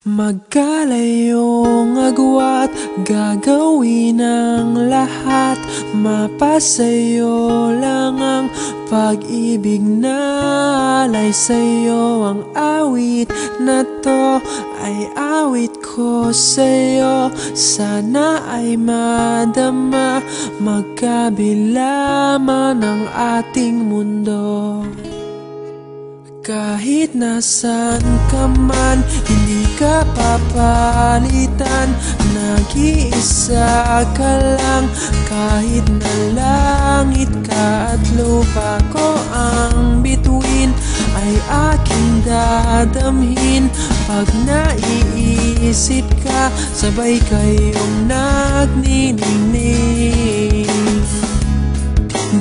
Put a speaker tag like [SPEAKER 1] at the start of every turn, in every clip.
[SPEAKER 1] Magkalayong agwat, gagawin ang lahat. Mapasayo lang ang pag-ibig na alay sa'yo. Ang awit na to ay awit ko sa'yo. Sana ay madama, magkabila man ang ating mundo. Kahit nasan ka man, hindi ka papalitan. Nag-iisa ka lang, kahit na langit ka at lupa ko ang bituin, ay aking dadamhin. Pag naiisip ka, sabay kayong nagniningning.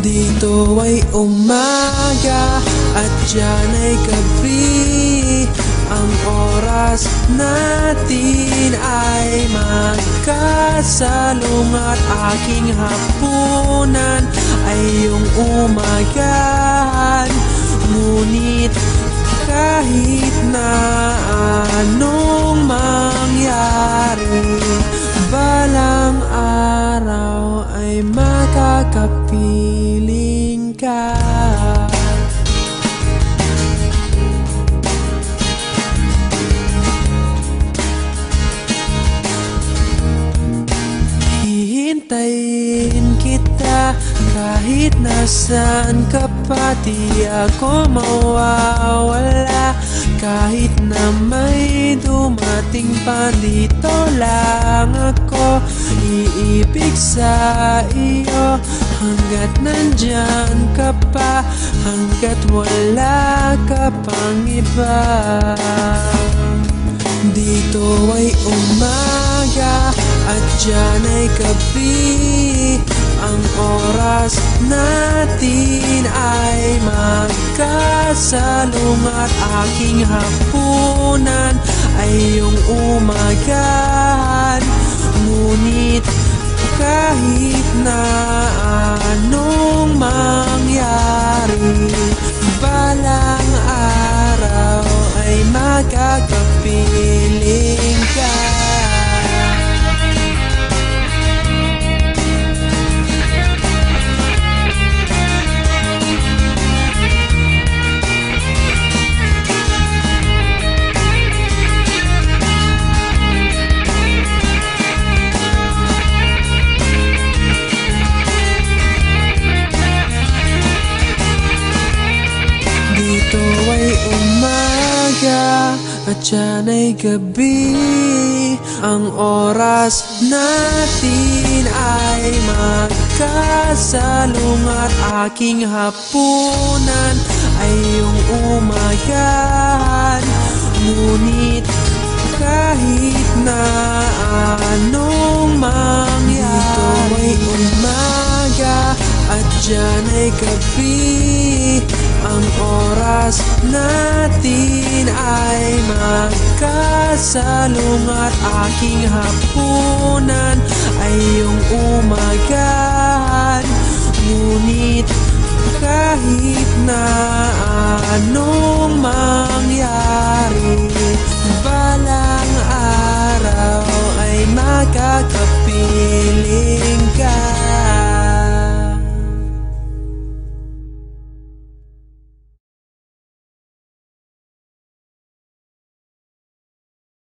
[SPEAKER 1] Dito ay umaga at diyan ay gabi. Ang oras natin ay magkasalungat. Aking hapunan ay iyong umagahan. Ngunit kahit na anong mangyari, balang araw ay makakapiling ka. Hihintayin kita kahit nasaan ka pa. Di ako mawawala kahit na may dumating pa. Dito lang ako iibig sa iyo hanggat nandyan ka pa, hanggat wala ka pang iba. Dito ay umaga at diyan ay gabi. Ang oras natin ay magkasalungat. Aking hapunan ay iyong umagahan. Ngunit kahit na anong mangyari, balang araw ay magkakapiling ka. Dito ay umaga at diyan ay gabi. Ang oras natin ay magkasalungat. Aking hapunan ay iyong umagahan. Ngunit kahit na anong mangyari, dito ay umaga at diyan ay gabi. Ang oras natin ay magkasalungat. Aking hapunan ay iyong umagahan.